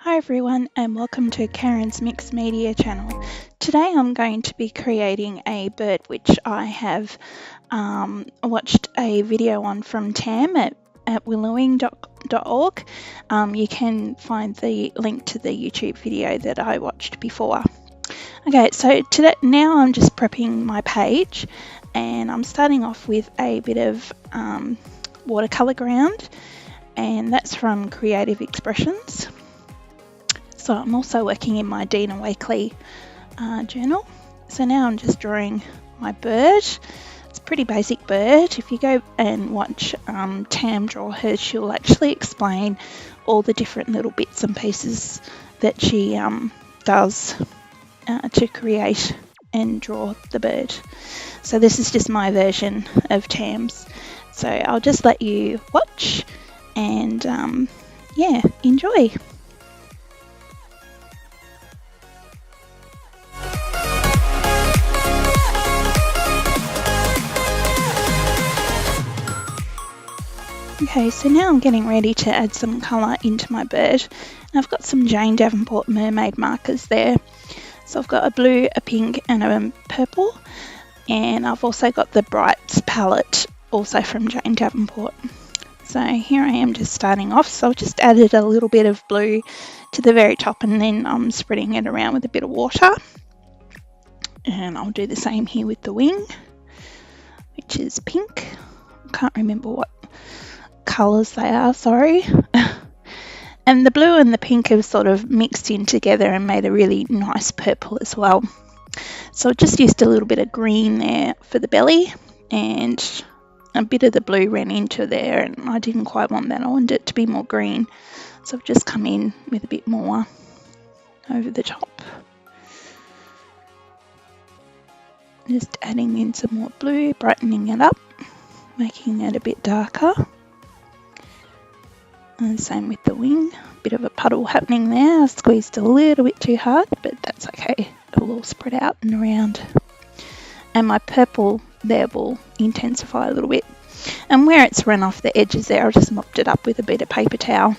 Hi everyone and welcome to Karen's Mixed Media channel. Today I'm going to be creating a bird which I have watched a video on from Tam at willowing.org. You can find the link to the YouTube video that I watched before. Okay, so now I'm just prepping my page and I'm starting off with a bit of watercolour ground, and that's from Creative Expressions. So I'm also working in my Dina Wakley journal. So now I'm just drawing my bird. It's a pretty basic bird. If you go and watch Tam draw hers, she'll actually explain all the different little bits and pieces that she does to create and draw the bird. So this is just my version of Tam's. So I'll just let you watch and yeah, enjoy. Okay, so now I'm getting ready to add some colour into my bird. And I've got some Davenport mermaid markers there. So I've got a blue, a pink and a purple. And I've also got the Brights palette, also from Davenport. So here I am just starting off. So I've just added a little bit of blue to the very top and then I'm spreading it around with a bit of water. And I'll do the same here with the wing, which is pink. I can't remember what colours they are, sorry. And the blue and the pink have sort of mixed in together and made a really nice purple as well. So I just used a little bit of green there for the belly, and a bit of the blue ran into there, and I didn't quite want that. I wanted it to be more green, so I've just come in with a bit more over the top. Just adding in some more blue, brightening it up, making it a bit darker. And same with the wing, bit of a puddle happening there. I squeezed a little bit too hard, but that's okay. It'll all spread out and around. And my purple there will intensify a little bit. And where it's run off the edges there, I've just mopped it up with a bit of paper towel.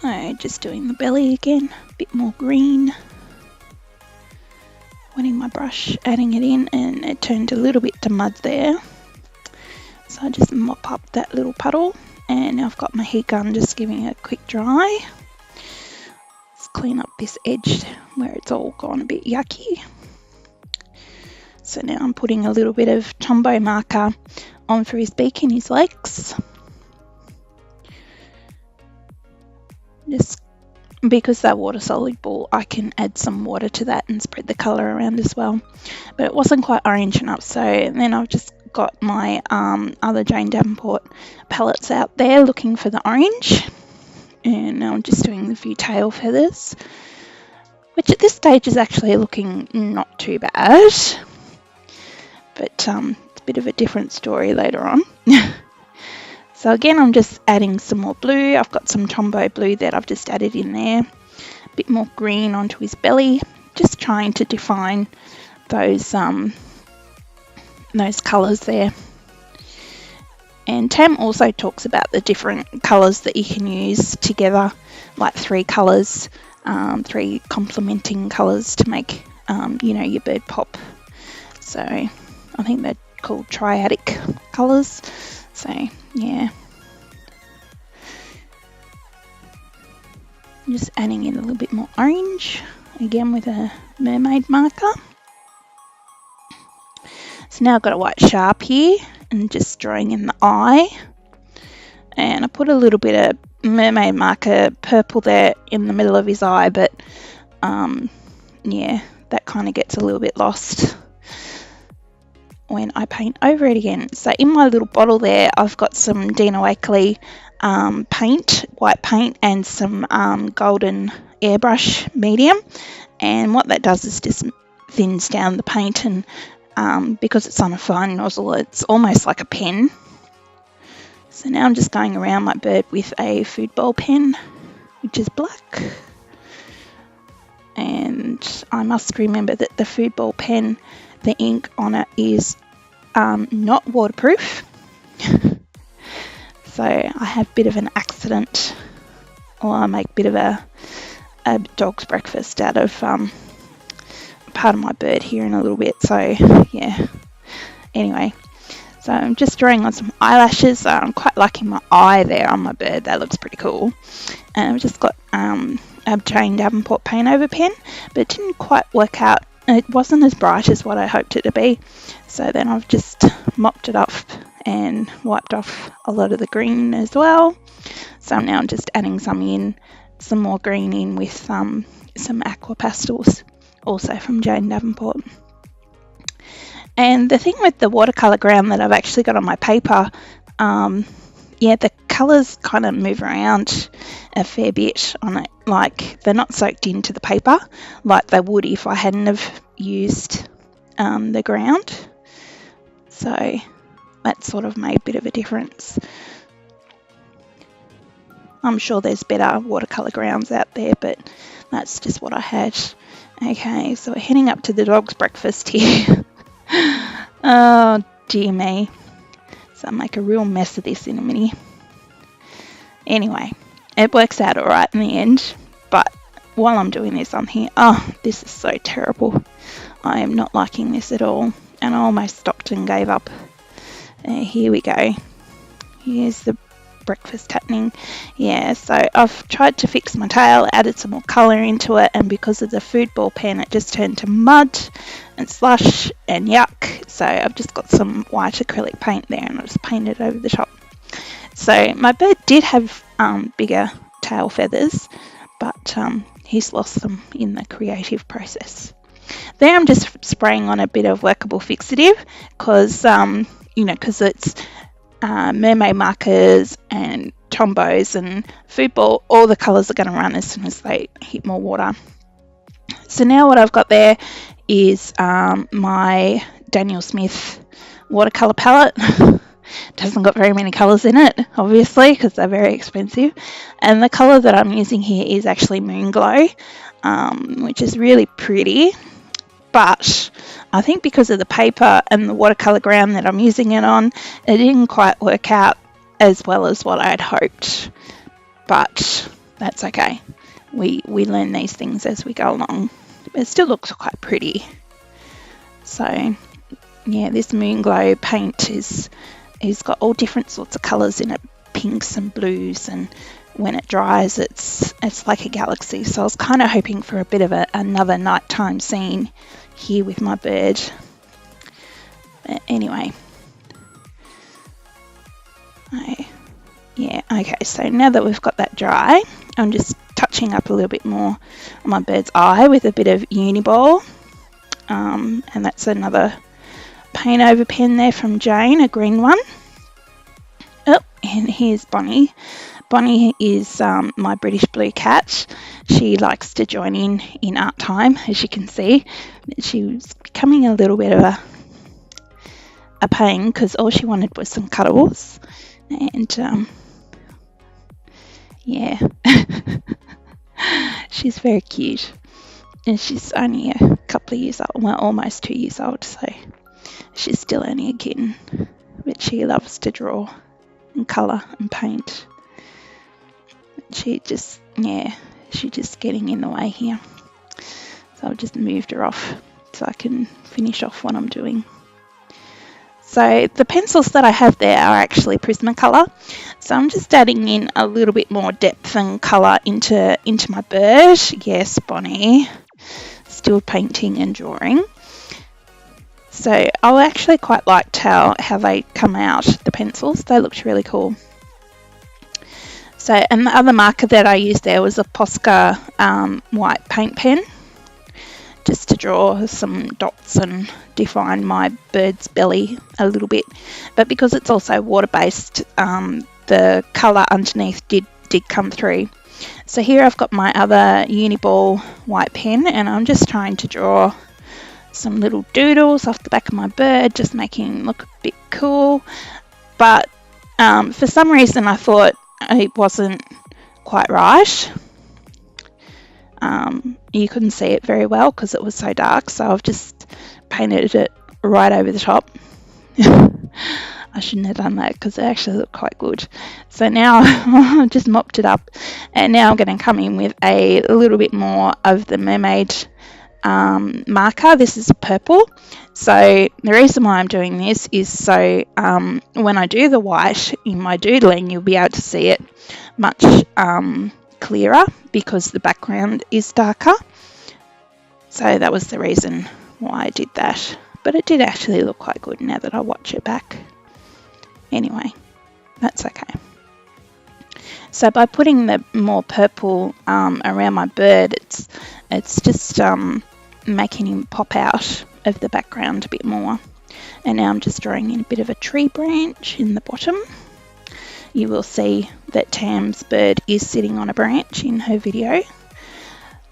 Alright, just doing the belly again, a bit more green. Wetting my brush, adding it in, and it turned a little bit to mud there. So I just mop up that little puddle, and now I've got my heat gun just giving it a quick dry. Let's clean up this edge where it's all gone a bit yucky. So now I'm putting a little bit of Tombow marker on for his beak and his legs. Just because they're water soluble, I can add some water to that and spread the colour around as well. But it wasn't quite orange enough, so then I've just got my other Davenport palettes out there looking for the orange, and now I'm just doing a few tail feathers, which at this stage is actually looking not too bad, but it's a bit of a different story later on. So again, I'm just adding some more blue. I've got some Tombow blue that I've just added in there, a bit more green onto his belly, just trying to define those colours there. And Tam also talks about the different colours that you can use together, like 3 colours, 3 complementing colours to make your bird pop. So I think they're called triadic colours. So yeah, I'm just adding in a little bit more orange again with a mermaid marker. So now I've got a white Sharpie and just drawing in the eye, and I put a little bit of mermaid marker purple there in the middle of his eye, but yeah, that kind of gets a little bit lost when I paint over it again. So in my little bottle there, I've got some Dina Wakley paint, white paint, and some golden airbrush medium, and what that does is just thins down the paint, and because it's on a fine nozzle, it's almost like a pen. So now I'm just going around my bird with a food bowl pen, which is black. And I must remember that the food bowl pen, the ink on it is not waterproof. So I have a bit of an accident, or I make a bit of a dog's breakfast out of part of my bird here in a little bit. So yeah, anyway, so I'm just drawing on some eyelashes. I'm quite liking my eye there on my bird. That looks pretty cool. And I've just got a Jane Davenport paint over pen, but it didn't quite work out. It wasn't as bright as what I hoped it to be. So then I've just mopped it off and wiped off a lot of the green as well. So now I'm just adding some more green in with some aqua pastels, also from Jane Davenport. And the thing with the watercolour ground that I've actually got on my paper, yeah, the colours kind of move around a fair bit on it. Like, they're not soaked into the paper like they would if I hadn't have used the ground. So that sort of made a bit of a difference. I'm sure there's better watercolour grounds out there, but that's just what I had. Okay, so we're heading up to the dog's breakfast here. Oh dear me. So I'll make a real mess of this in a minute. Anyway, it works out alright in the end, but while I'm doing this I'm here, oh, this is so terrible. I am not liking this at all, and I almost stopped and gave up. Here we go. Here's the breakfast happening. Yeah, so I've tried to fix my tail, added some more colour into it, and because of the food ball pen it just turned to mud and slush and yuck. So I've just got some white acrylic paint there and I just painted over the top. So my bird did have bigger tail feathers, but he's lost them in the creative process. There I'm just spraying on a bit of workable fixative because because it's mermaid markers and Tombows and food ball, all the colours are going to run as soon as they hit more water. So now what I've got there is my Daniel Smith watercolour palette. Doesn't got very many colours in it, obviously, because they're very expensive. And the colour that I'm using here is actually Moonglow, which is really pretty. But I think because of the paper and the watercolour ground that I'm using it on, it didn't quite work out as well as what I had hoped. But that's okay. We learn these things as we go along. It still looks quite pretty. So yeah, this Moonglow paint is got all different sorts of colours in it, pinks and blues, and when it dries it's like a galaxy. So I was kind of hoping for a bit of another nighttime scene here with my bird. But anyway, yeah, okay, so now that we've got that dry, I'm just touching up a little bit more on my bird's eye with a bit of Uniball, and that's another paint over pen there from Jane, a green one. Oh, and here's Bonnie. Bonnie is my British blue cat. She likes to join in art time, as you can see. She was becoming a little bit of a pain because all she wanted was some cuddles. And yeah, she's very cute. And she's only a couple of years old, well, almost 2 years old, so she's still only a kitten. But she loves to draw and colour and paint. She's just getting in the way here. So I've just moved her off so I can finish off what I'm doing. So the pencils that I have there are actually Prismacolor. So I'm just adding in a little bit more depth and colour into my bird. Yes, Bonnie, still painting and drawing. So I actually quite liked how they come out, the pencils. They looked really cool. So, and the other marker that I used there was a Posca white paint pen, just to draw some dots and define my bird's belly a little bit. But because it's also water-based, the colour underneath did come through. So here I've got my other Uniball white pen, and I'm just trying to draw some little doodles off the back of my bird, just making him look a bit cool. But for some reason I thought it wasn't quite right. You couldn't see it very well because it was so dark, so I've just painted it right over the top. I I shouldn't have done that because it actually looked quite good. So now I've just mopped it up, and now I'm going to come in with a little bit more of the mermaid marker. This is purple. So the reason why I'm doing this is so when I do the white in my doodling, you'll be able to see it much clearer because the background is darker. So that was the reason why I did that. But it did actually look quite good now that I watch it back. Anyway, that's okay. So by putting the more purple around my bird, it's just making him pop out of the background a bit more. And now I'm just drawing in a bit of a tree branch in the bottom. You will see that Tam's bird is sitting on a branch in her video.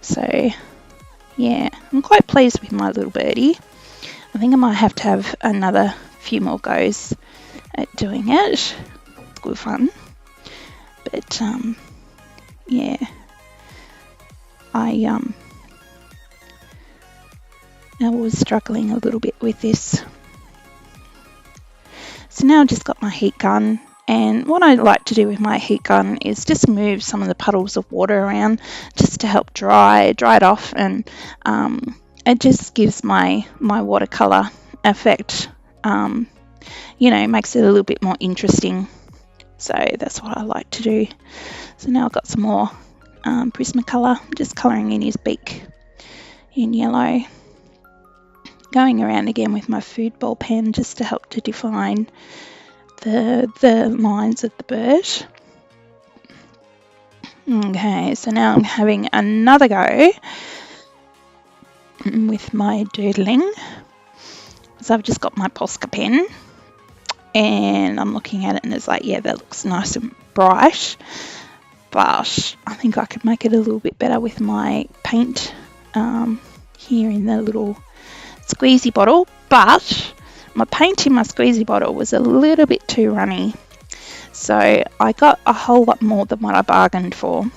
So yeah, I'm quite pleased with my little birdie. I think I might have to have another few more goes at doing it. It's good fun. But yeah, I was struggling a little bit with this. So now I've just got my heat gun, and what I like to do with my heat gun is just move some of the puddles of water around just to help dry it off, and it just gives my watercolour effect, you know, makes it a little bit more interesting. So that's what I like to do. So now I've got some more Prisma colour, just colouring in his beak in yellow. Going around again with my food ball pen just to help to define the lines of the bird. Okay, so now I'm having another go with my doodling. So I've just got my Posca pen, and I'm looking at it and it's like, yeah, that looks nice and bright, but I think I could make it a little bit better with my paint here in the little squeezy bottle. But my paint in my squeezy bottle was a little bit too runny, so I got a whole lot more than what I bargained for.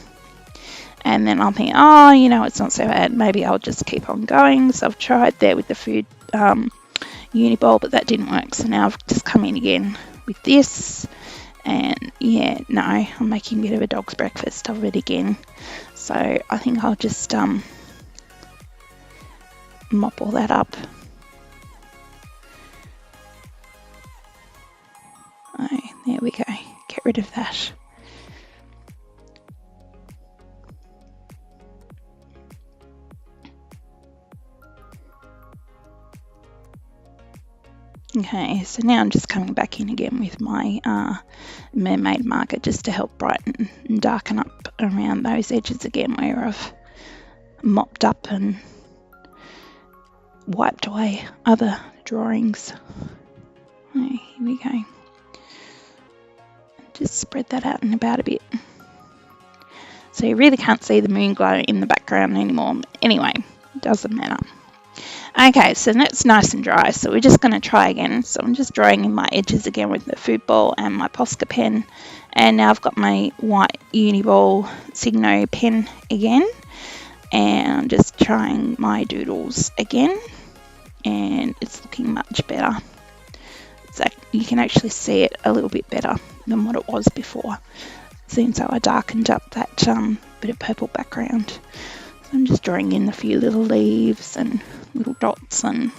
And then I'm thinking, oh, you know, it's not so bad, maybe I'll just keep on going. So I've tried there with the food uni bowl, but that didn't work. So now I've just come in again with this, and yeah, no, I'm making a bit of a dog's breakfast of it again. So I think I'll just mop all that up. Oh, there we go, get rid of that. Okay, so now I'm just coming back in again with my mermaid marker just to help brighten and darken up around those edges again where I've mopped up and wiped away other drawings. Okay, here we go. Just spread that out and about a bit. So you really can't see the moon glow in the background anymore. Anyway, doesn't matter. Okay, so that's nice and dry, so we're just going to try again. So I'm just drawing in my edges again with the food ball and my Posca pen, and now I've got my white Uniball Signo pen again, and I'm just trying my doodles again, and it's looking much better. So you can actually see it a little bit better than what it was before, since I darkened up that bit of purple background. So I'm just drawing in a few little leaves and little dots, and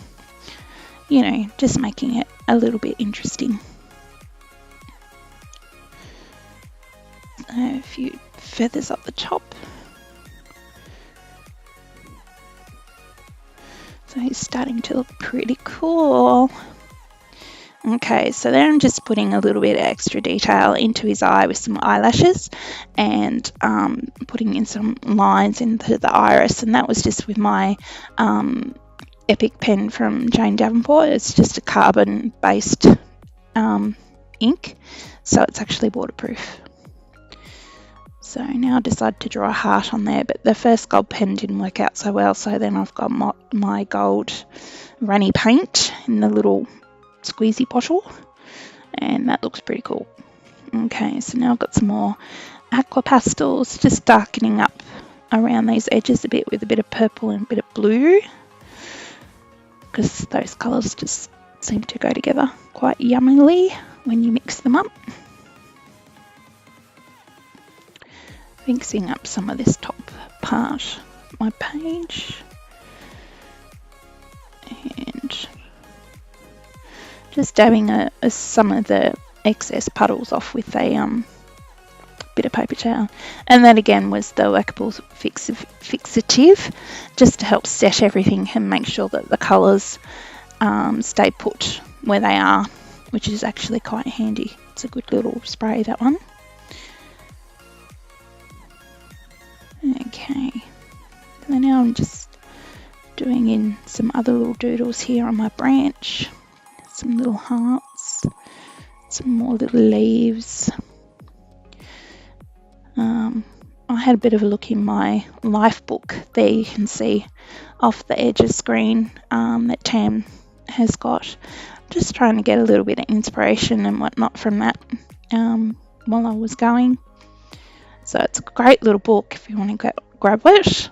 you know, just making it a little bit interesting. A few feathers up the top. So he's starting to look pretty cool. Okay, so then I'm just putting a little bit of extra detail into his eye with some eyelashes, and putting in some lines into the iris, and that was just with my Epic pen from Davenport. It's just a carbon based ink, so it's actually waterproof. So now I decided to draw a heart on there, but the first gold pen didn't work out so well, so then I've got my gold runny paint in the little squeezy bottle, and that looks pretty cool. Okay, so now I've got some more aqua pastels, just darkening up around these edges a bit with a bit of purple and a bit of blue, because those colours just seem to go together quite yummily when you mix them up. Mixing up some of this top part of my page, and just dabbing some of the excess puddles off with a bit of paper towel. And that again was the Wakley fixative, just to help set everything and make sure that the colours stay put where they are, which is actually quite handy. It's a good little spray, that one. Okay, so now I'm just doing in some other little doodles here on my branch, some little hearts, some more little leaves. I had a bit of a look in my life book. There you can see off the edge of screen that Tam has got. Just trying to get a little bit of inspiration and whatnot from that while I was going. So it's a great little book if you want to grab it.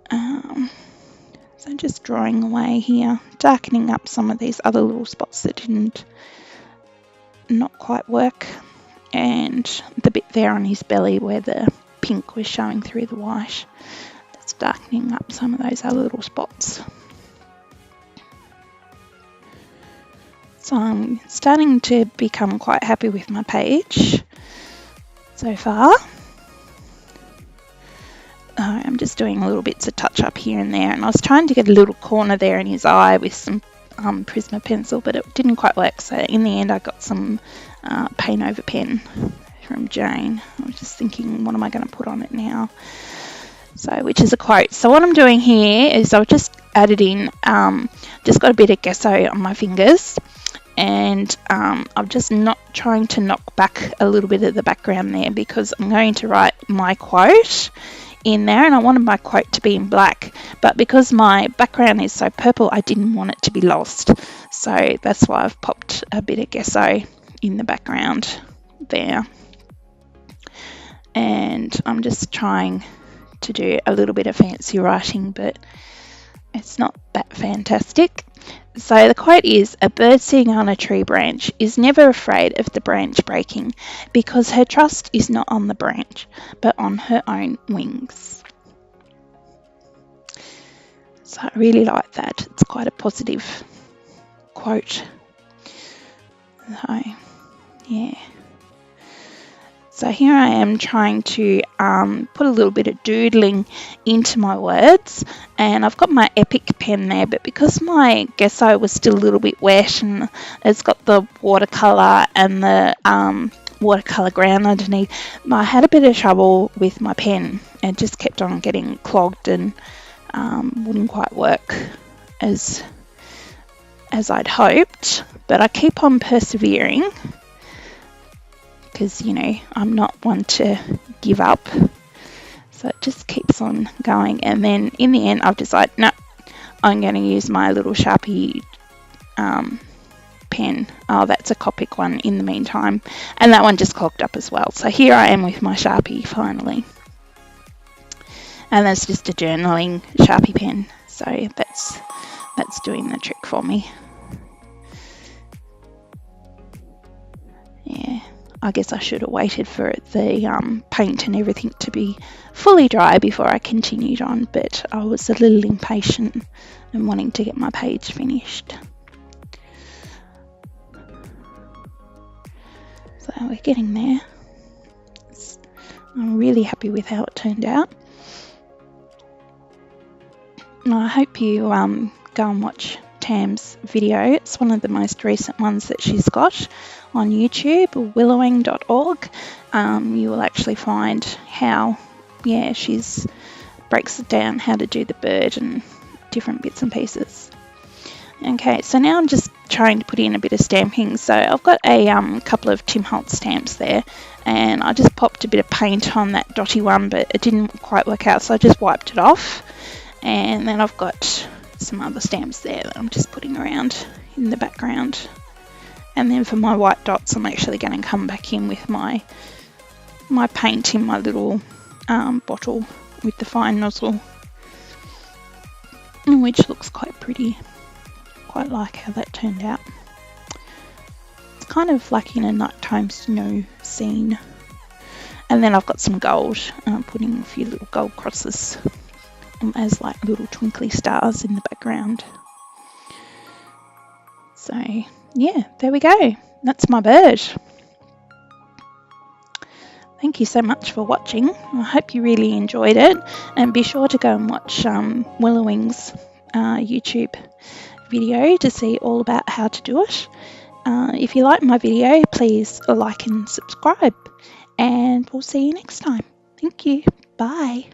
So just drawing away here, darkening up some of these other little spots that didn't not quite work, and the bit there on his belly where the pink was showing through the white, that's darkening up some of those other little spots. So I'm starting to become quite happy with my page so far. I'm just doing little bits of touch up here and there, and I was trying to get a little corner there in his eye with some Prisma pencil, but it didn't quite work. So in the end I got some paint over pen from Jane. I was just thinking, what am I going to put on it now? So, which is a quote. So what I'm doing here is I've just added in, just got a bit of gesso on my fingers, and I'm just not trying to knock back a little bit of the background there, because I'm going to write my quote in there, and I wanted my quote to be in black, but because my background is so purple, I didn't want it to be lost. So that's why I've popped a bit of gesso in the background there. And I'm just trying to do a little bit of fancy writing, but it's not that fantastic. So the quote is, "A bird sitting on a tree branch is never afraid of the branch breaking, because her trust is not on the branch, but on her own wings." So I really like that. It's quite a positive quote. So, yeah. So here I am trying to put a little bit of doodling into my words, and I've got my Epic pen there, but because my gesso was still a little bit wet and it's got the watercolour and the watercolour ground underneath, I had a bit of trouble with my pen. It just kept on getting clogged and wouldn't quite work as I'd hoped, but I keep on persevering, because, you know, I'm not one to give up. So it just keeps on going. And then in the end, I've decided, no, I'm going to use my little Sharpie pen. Oh, that's a Copic one in the meantime. And that one just clogged up as well. So here I am with my Sharpie finally. And that's just a journaling Sharpie pen. So that's doing the trick for me. Yeah. I guess I should have waited for the paint and everything to be fully dry before I continued on, but I was a little impatient and wanting to get my page finished. So we're getting there. I'm really happy with how it turned out. And I hope you go and watch Tam's video. It's one of the most recent ones that she's got on YouTube, willowing.org. You will actually find how, yeah, she's breaks it down how to do the bird and different bits and pieces. Okay, so now I'm just trying to put in a bit of stamping. So I've got a couple of Tim Holtz stamps there, and I just popped a bit of paint on that dotty one, but it didn't quite work out, so I just wiped it off. And then I've got some other stamps there that I'm just putting around in the background. And then for my white dots, I'm actually going to come back in with my paint in my little bottle with the fine nozzle, which looks quite pretty. Quite like how that turned out. kind of like in a nighttime snow scene. And then I've got some gold, putting a few little gold crosses as like little twinkly stars in the background. So yeah, there we go. That's my bird. Thank you so much for watching. I hope you really enjoyed it, and be sure to go and watch Willowing's YouTube video to see all about how to do it. If you like my video, please like and subscribe, and we'll see you next time. Thank you. Bye.